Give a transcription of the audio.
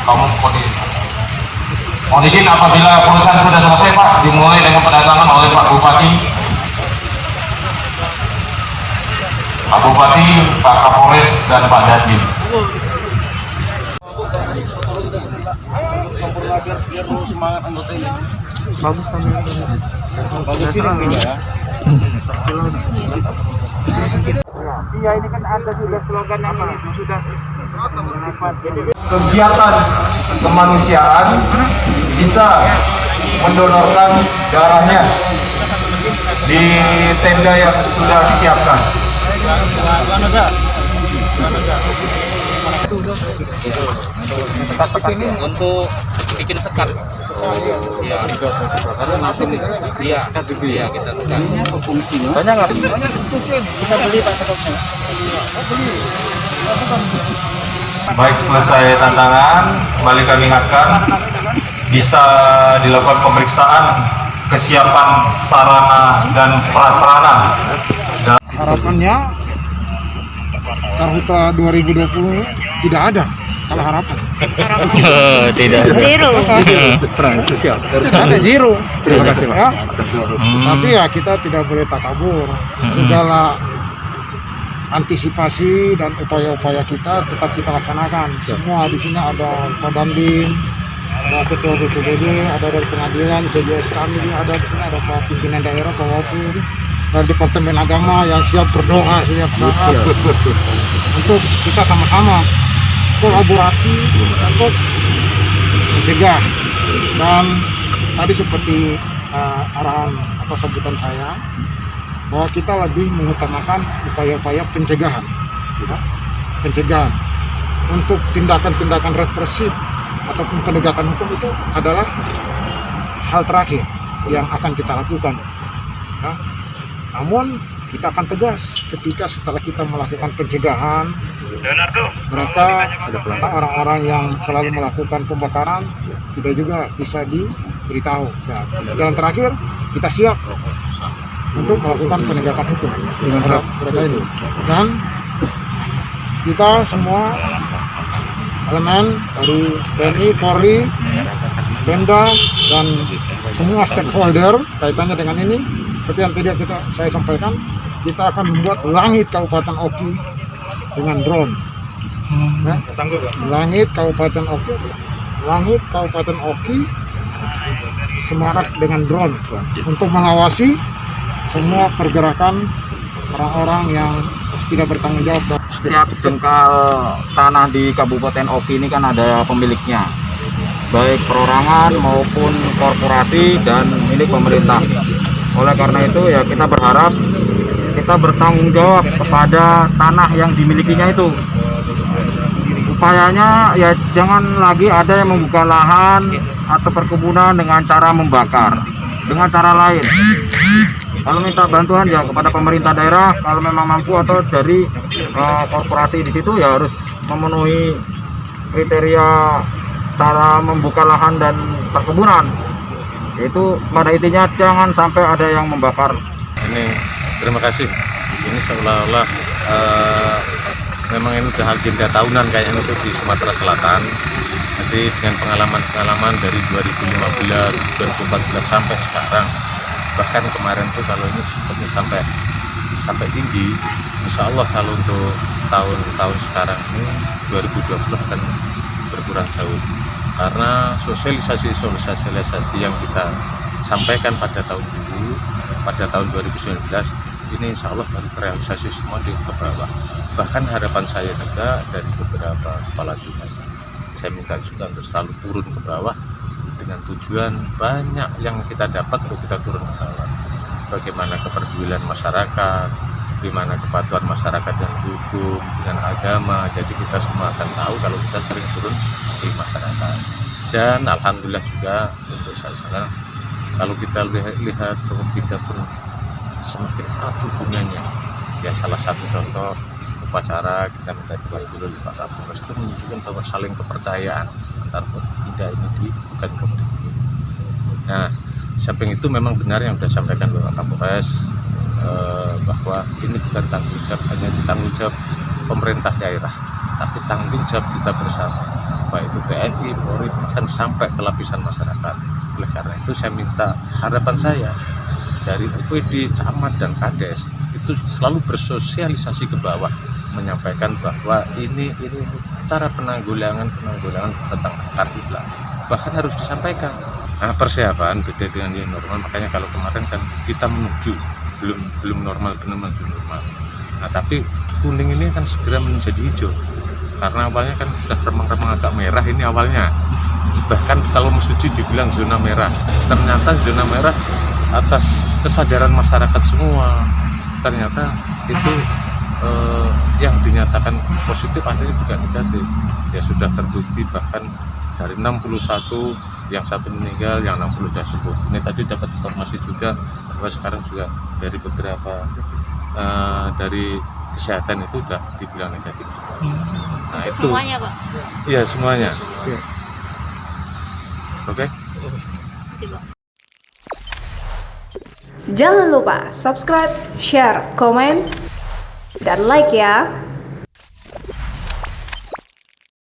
kamu mohon izin apabila perusahaan sudah selesai Pak, dimulai dengan pendatangan oleh Pak Bupati, Pak Kapolres, dan Pak Dandim. Biar semangat anggota ini. Bagus kami. Bagus ini ya. Iya, ini kan ada sudah slogan apa? Sudah kegiatan kemanusiaan bisa mendonorkan darahnya di tenda yang sudah disiapkan. Sekat ini untuk bikin sekat. Iya. Karena langsung iya kita tekan. Banyak nggak? Kita beli Pak stoknya. Baik, selesai tantangan, kembali kami ingatkan bisa dilakukan pemeriksaan kesiapan sarana dan prasarana. harapannya Karhutla 2020 tidak ada. Salah harapan. Tidak. Zero. Ada zero. Terima kasih Pak. Ya. Tapi ya kita tidak boleh takabur. Segala antisipasi dan upaya-upaya kita tetap kita laksanakan. Semua di sini ada Kodandim, ada Ketua BPBD, ada dari pengadilan, CJS kami, ada di sini ada Pak pimpinan daerah, Pak Wapur, dan Departemen Agama yang siap berdoa setiap saat untuk kita sama-sama kolaborasi untuk mencegah. Dan tadi seperti arahan atau sebutan saya, bahwa kita lebih mengutamakan upaya-upaya pencegahan, ya. Pencegahan untuk tindakan-tindakan represif ataupun penegakan hukum itu adalah hal terakhir yang akan kita lakukan, ya. Namun kita akan tegas ketika setelah kita melakukan pencegahan, mereka orang-orang yang selalu melakukan pembakaran tidak juga bisa diberitahu. Ya, jalan terakhir kita siap untuk melakukan penegakan hukum terhadap mereka ini. Dan kita semua elemen dari TNI, Polri, Pemda, dan semua stakeholder kaitannya dengan ini, seperti yang tadi saya sampaikan, kita akan membuat langit Kabupaten Oki dengan drone. Ya, langit Kabupaten Oki semarak dengan drone untuk mengawasi semua pergerakan orang-orang yang tidak bertanggung jawab. Setiap jengkal tanah di Kabupaten Oki ini kan ada pemiliknya, baik perorangan maupun korporasi dan milik pemerintah. Oleh karena itu ya kita berharap kita bertanggung jawab kepada tanah yang dimilikinya itu. Upayanya ya jangan lagi ada yang membuka lahan atau perkebunan dengan cara membakar, dengan cara lain. Kalau minta bantuan ya kepada pemerintah daerah, kalau memang mampu, atau dari korporasi di situ ya harus memenuhi kriteria cara membuka lahan dan perkebunan. Itu pada intinya jangan sampai ada yang membakar. Ini terima kasih. Ini seolah-olah memang ini sudah agenda tahunan kayaknya untuk di Sumatera Selatan. Jadi dengan pengalaman dari 2015, 2014 sampai sekarang, bahkan kemarin tuh kalau ini seperti sampai tinggi, insya Allah kalau untuk tahun sekarang ini 2020 akan berkurang jauh, karena sosialisasi yang kita sampaikan pada tahun dulu, pada tahun 2019 ini insya Allah baru terrealisasi semua di ke bawah. Bahkan harapan saya juga dari beberapa kepala dinas, saya minta juga untuk selalu turun ke bawah dengan tujuan banyak yang kita dapat untuk kita turun ke bawah. Bagaimana kepedulian masyarakat, bagaimana kepatuhan masyarakat dengan hukum, dengan agama. Jadi kita semua akan tahu kalau kita sering turun di masyarakat. Dan alhamdulillah juga untuk saya kalau kita lihat Pemerintah pun semakin erat hubungannya. Ya salah satu contoh upacara kita minta dulu Pak Kapolres itu menunjukkan bahwa saling kepercayaan antar Pemuda ini bukan kemudian. Nah, samping itu memang benar yang sudah disampaikan Bapak Kapolres bahwa ini bukan tanggung jawab hanya tanggung jawab pemerintah daerah, tapi tanggung jawab kita bersama. baik itu TNI, Polri, bahkan sampai ke lapisan masyarakat. Oleh karena itu saya minta, harapan saya dari UPD, camat dan kades itu selalu bersosialisasi ke bawah, menyampaikan bahwa ini cara penanggulangan tentang karhutla, bahkan harus disampaikan. Nah, persiapan beda dengan yang normal, makanya kalau kemarin kan kita menuju belum normal, belum menuju normal. Nah, tapi kuning ini kan segera menjadi hijau, karena awalnya kan sudah remang-remang agak merah ini awalnya. Bahkan kalau Mesuji dibilang zona merah, ternyata zona merah atas kesadaran masyarakat semua. Ternyata itu yang dinyatakan positif akhirnya juga negatif. Ya sudah terbukti, bahkan dari 61 yang satu meninggal, yang 60 sudah sembuh. Ini tadi dapat informasi juga bahwa sekarang juga dari beberapa dari kesehatan itu sudah dibilang negatif. Nah, itu semuanya, Pak? Iya, semuanya. Oke. Jangan lupa subscribe, share, komen, dan like ya.